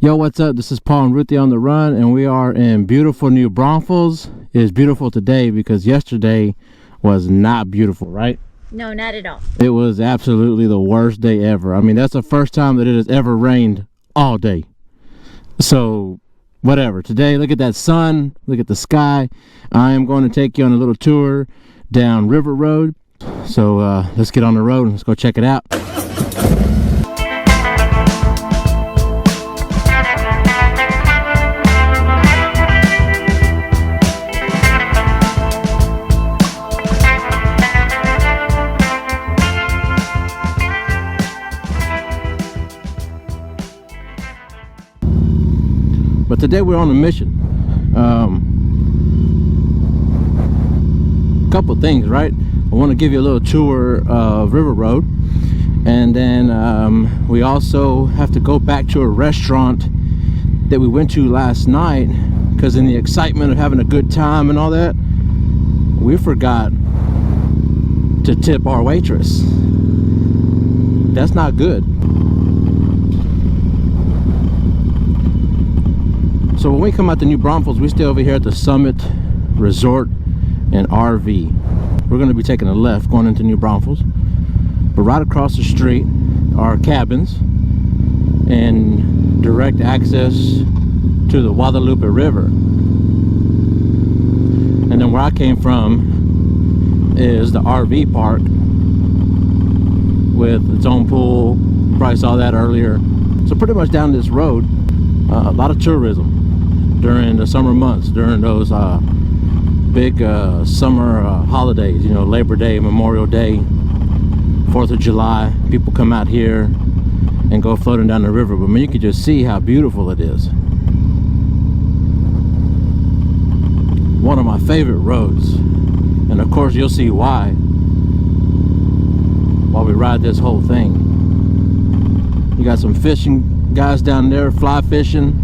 Yo, what's up? This is Paul and Ruthie on the run, and we are in beautiful New Braunfels. It is beautiful today because yesterday was not beautiful, right? No, not at all. It was absolutely the worst day ever. I mean, that's the first time that it has ever rained all day. So, whatever. Today, look at that sun, look at the sky. I am going to take you on a little tour down River Road. So, let's get on the road and let's go check it out. But today we're on a mission. Couple things, right? I want to give you a little tour of River Road, and then we also have to go back to a restaurant that we went to last night, because in the excitement of having a good time and all that, we forgot to tip our waitress. That's not good. So when we come out to New Braunfels, we stay over here at the Summit Resort and RV. We're going to be taking a left going into New Braunfels, but right across the street are cabins and direct access to the Guadalupe River. And then where I came from is the RV park with its own pool. You probably saw that earlier. So pretty much down this road, a lot of tourism during the summer months, during those big summer holidays, you know, Labor Day, Memorial Day, 4th of July. People come out here and go floating down the river. But man, you can just see how beautiful it is. One of my favorite roads, and of course you'll see why while we ride this whole thing. You got some fishing guys down there fly fishing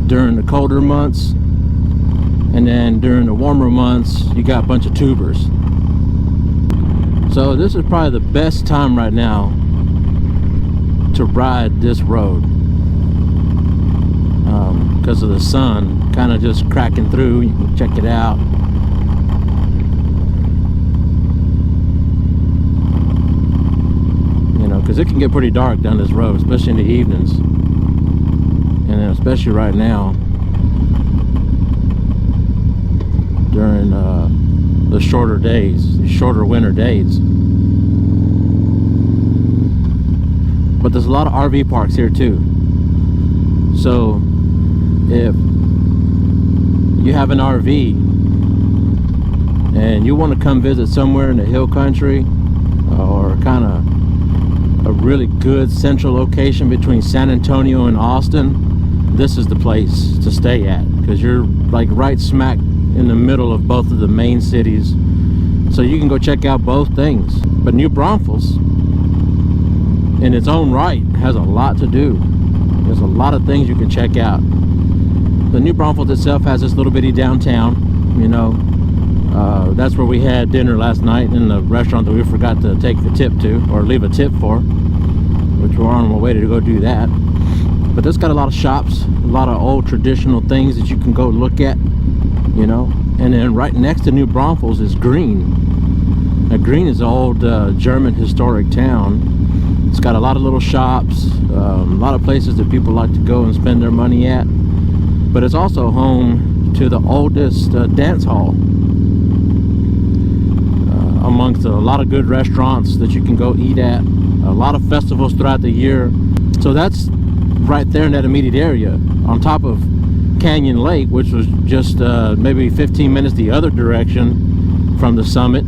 during the colder months, and then during the warmer months you got a bunch of tubers. So this is probably the best time right now to ride this road, because of the sun kind of just cracking through. You can check it out. You know, because it can get pretty dark down this road, especially in the evenings. And then especially right now during the shorter days, the shorter winter days. But there's a lot of RV parks here too. So if you have an RV and you want to come visit somewhere in the hill country, or kind of a really good central location between San Antonio and Austin, this is the place to stay at, because you're like right smack in the middle of both of the main cities, so you can go check out both things. But New Braunfels in its own right has a lot to do. There's a lot of things you can check out. The New Braunfels itself has this little bitty downtown, you know. That's where we had dinner last night, in the restaurant that we forgot to take the tip to, or leave a tip for, which we're on our way to go do that. But it's got a lot of shops, a lot of old traditional things that you can go look at, you know. And then right next to New Braunfels is Green. Now Green is an old German historic town. It's got a lot of little shops, a lot of places that people like to go and spend their money at. But it's also home to the oldest dance hall, amongst a lot of good restaurants that you can go eat at, a lot of festivals throughout the year. So that's right there in that immediate area, on top of Canyon Lake, which was just maybe 15 minutes the other direction from the summit.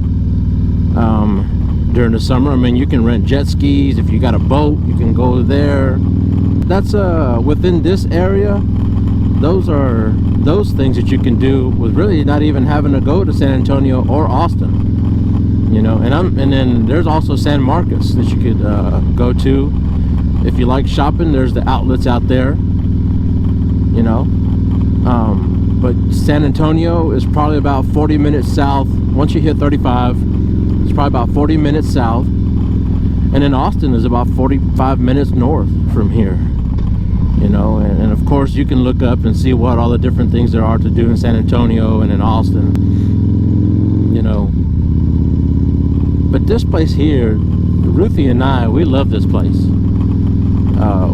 During the summer, I mean, you can rent jet skis. If you got a boat, you can go there. That's within this area. Those are those things that you can do with really not even having to go to San Antonio or Austin, you know. And then there's also San Marcos that you could go to. If you like shopping, there's the outlets out there, you know. But San Antonio is probably about 40 minutes south. Once you hit 35, it's probably about 40 minutes south. And then Austin is about 45 minutes north from here. you know, and of course you can look up and see what all the different things there are to do in San Antonio and in Austin, you know. But this place here, Ruthie and I, we love this place.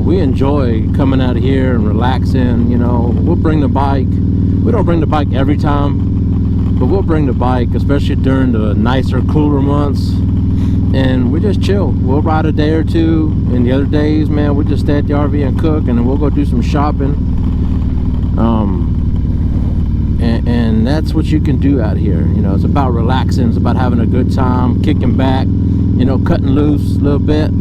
We enjoy coming out here and relaxing, you know. We'll bring the bike. We don't bring the bike every time, but we'll bring the bike, especially during the nicer, cooler months, and we just chill. We'll ride a day or two, and the other days, man, we just stay at the RV and cook, and then we'll go do some shopping. And that's what you can do out here. You know, it's about relaxing. It's about having a good time, kicking back, you know, cutting loose a little bit.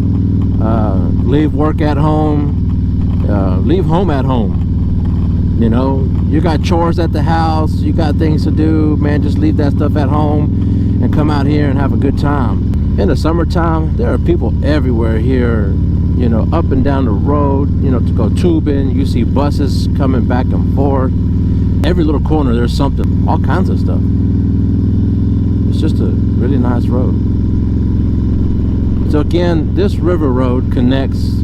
Leave work at home, leave home at home. You know, you got chores at the house, you got things to do, man, just leave that stuff at home and come out here and have a good time. In the summertime, there are people everywhere here, you know, up and down the road, you know, to go tubing. You see buses coming back and forth. Every little corner there's something, all kinds of stuff. It's just a really nice road. So again, this river road connects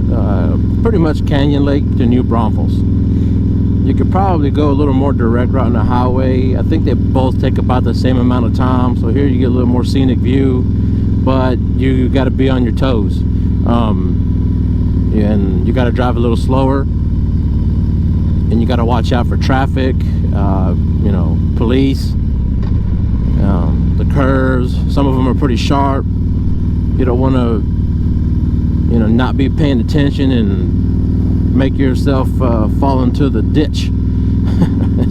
pretty much Canyon Lake to New Braunfels. You could probably go a little more direct route on the highway. I think they both take about the same amount of time. So here you get a little more scenic view, but you got to be on your toes. And you got to drive a little slower. And you got to watch out for traffic, you know, police, the curves. Some of them are pretty sharp. You don't want to, you know, not be paying attention and make yourself fall into the ditch,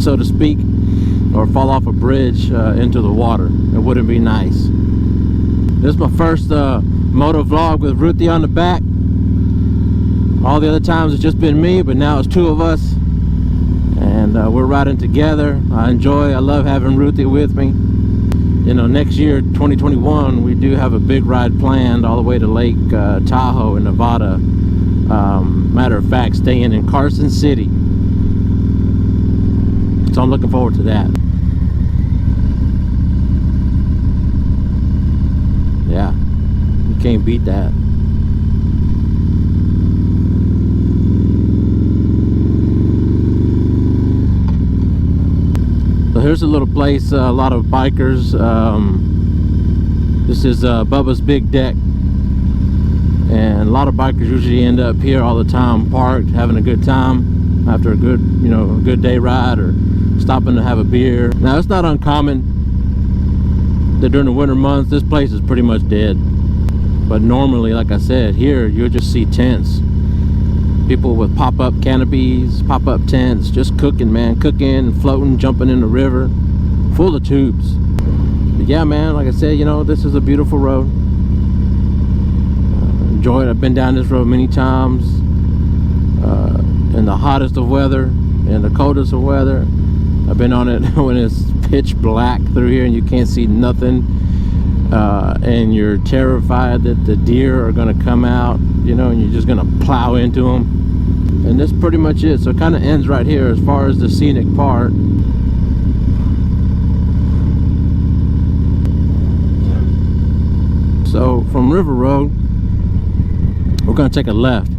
so to speak, or fall off a bridge into the water. It wouldn't be nice. This is my first motovlog with Ruthie on the back. All the other times it's just been me, but now it's two of us, and we're riding together. I love having Ruthie with me. You know, next year, 2021, we do have a big ride planned all the way to Lake Tahoe in Nevada. Matter of fact, staying in Carson City. So I'm looking forward to that. Yeah, you can't beat that. So here's a little place, a lot of bikers. This is Bubba's Big Deck, and a lot of bikers usually end up here all the time, parked, having a good time after a good, you know, a good day ride, or stopping to have a beer. Now, it's not uncommon that during the winter months this place is pretty much dead, but normally, like I said, here you'll just see tents. People with pop-up canopies, pop-up tents, just cooking, man, cooking, floating, jumping in the river, full of tubes. But yeah, man, like I said, you know, this is a beautiful road. Enjoy it. I've been down this road many times, in the hottest of weather, in the coldest of weather. I've been on it when it's pitch black through here and you can't see nothing, and you're terrified that the deer are going to come out, you know, and you're just going to plow into them. And that's pretty much it. So it kind of ends right here as far as the scenic part. So from River Road, we're going to take a left,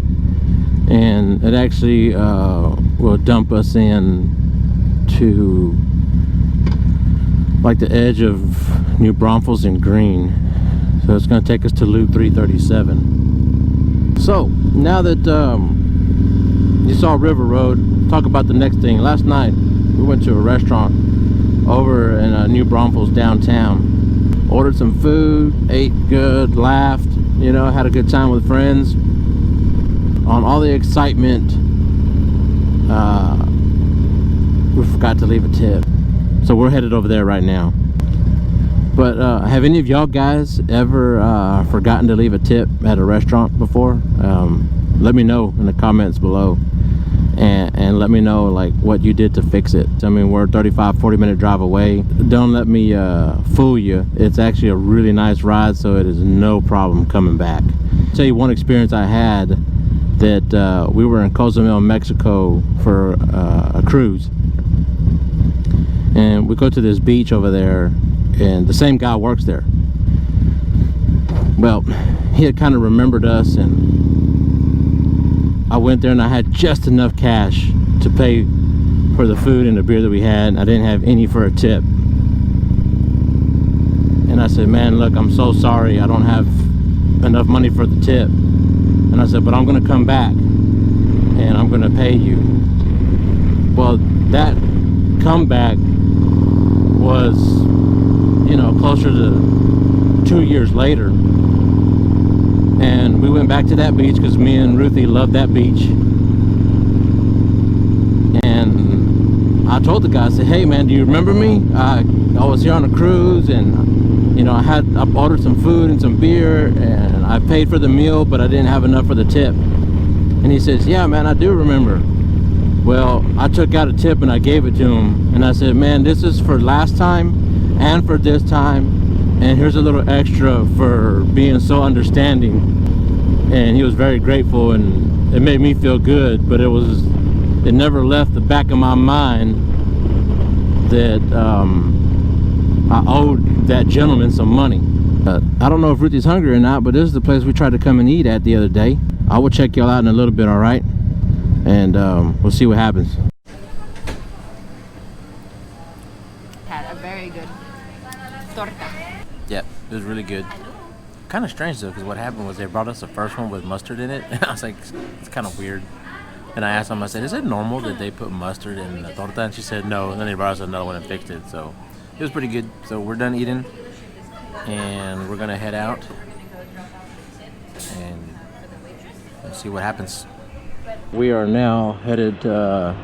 and it actually will dump us in to like the edge of New Braunfels and Green. So it's going to take us to Loop 337. So now that you saw River Road, talk about the next thing. Last night we went to a restaurant over in New Braunfels downtown. Ordered some food, ate good, laughed, you know, had a good time with friends. On all the excitement, we forgot to leave a tip. So we're headed over there right now. But have any of y'all guys ever forgotten to leave a tip at a restaurant before? Let me know in the comments below, and let me know like what you did to fix it. I mean, we're a 35-40 minute drive away. Don't let me fool you. It's actually a really nice ride, so it is no problem coming back. I'll tell you one experience I had, that we were in Cozumel, Mexico for a cruise, and we go to this beach over there, and the same guy works there. Well, he had kind of remembered us, and I went there and I had just enough cash to pay for the food and the beer that we had, and I didn't have any for a tip. And I said, man, look, I'm so sorry, I don't have enough money for the tip. And I said, but I'm gonna come back and I'm gonna pay you. Well, that comeback was, you know, closer to 2 years later. And we went back to that beach because me and Ruthie loved that beach. And I told the guy, I said, hey man, do you remember me? I was here on a cruise, and you know, I ordered some food and some beer, and I paid for the meal, but I didn't have enough for the tip. And he says, yeah man, I do remember. Well, I took out a tip and I gave it to him, and I said, man, this is for last time and for this time, and here's a little extra for being so understanding. And he was very grateful, and it made me feel good, but it never left the back of my mind that I owed that gentleman some money. I don't know if Ruthie's hungry or not, but this is the place we tried to come and eat at the other day. I will check y'all out in a little bit, all right? And we'll see what happens. Had a very good torta. Yep, it was really good. Kind of strange though, because what happened was they brought us the first one with mustard in it, and I was like, it's kind of weird. And I asked them, I said, is it normal that they put mustard in the torta? And she said no, and then they brought us another one and fixed it. So it was pretty good. So we're done eating, and we're gonna head out and see what happens. We are now headed to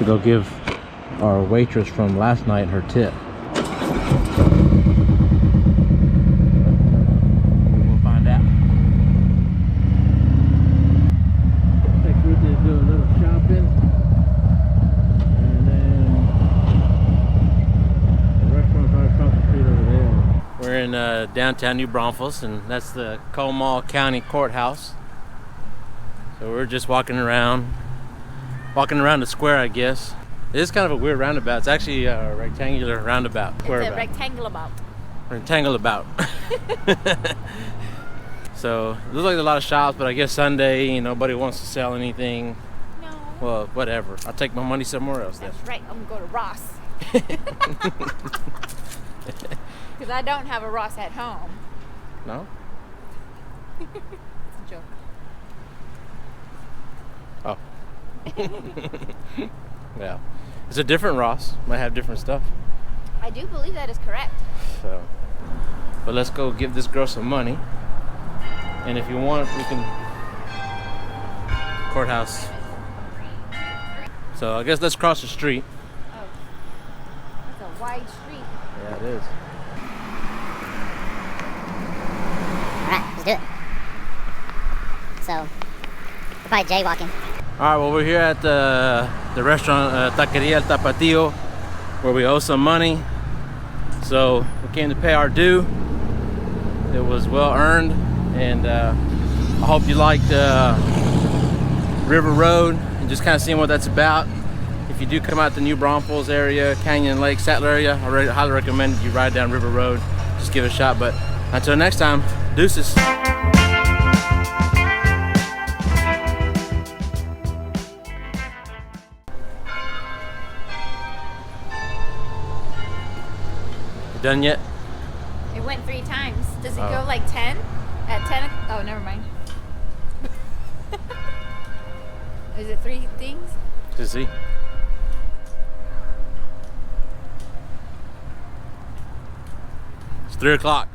go give our waitress from last night her tip. We'll find out. Take Ruthie to do a little shopping, and then the restaurant's right across the street over there. We're in downtown New Braunfels, and that's the Comal County Courthouse. So we're just walking around the square, I guess. It is kind of a weird roundabout. It's actually a rectangular roundabout. It's a rectangle about. Rectangle about. So it looks like a lot of shops, but I guess Sunday, nobody wants to sell anything. No. Well, whatever. I'll take my money somewhere else then. That's right. I'm gonna go to Ross. Because I don't have a Ross at home. No? It's a joke. Oh. Yeah. It's a different Ross. Might have different stuff. I do believe that is correct. So, but let's go give this girl some money. And if you want, we can courthouse. So I guess let's cross the street. Oh, it's a wide street. Yeah, it is. All right, let's do it. So, we're probably jaywalking. All right, well, we're here at the restaurant Taqueria El Tapatío, where we owe some money. So we came to pay our due. It was well earned, and I hope you liked River Road and just kind of seeing what that's about. If you do come out to New Braunfels area, Canyon Lake, Sattler area, I highly recommend you ride down River Road. Just give it a shot. But until next time, deuces. Done yet? It went 3 times. Does it Oh. go like 10? At 10? Oh, never mind. Is it 3 things? To see. It's 3 o'clock.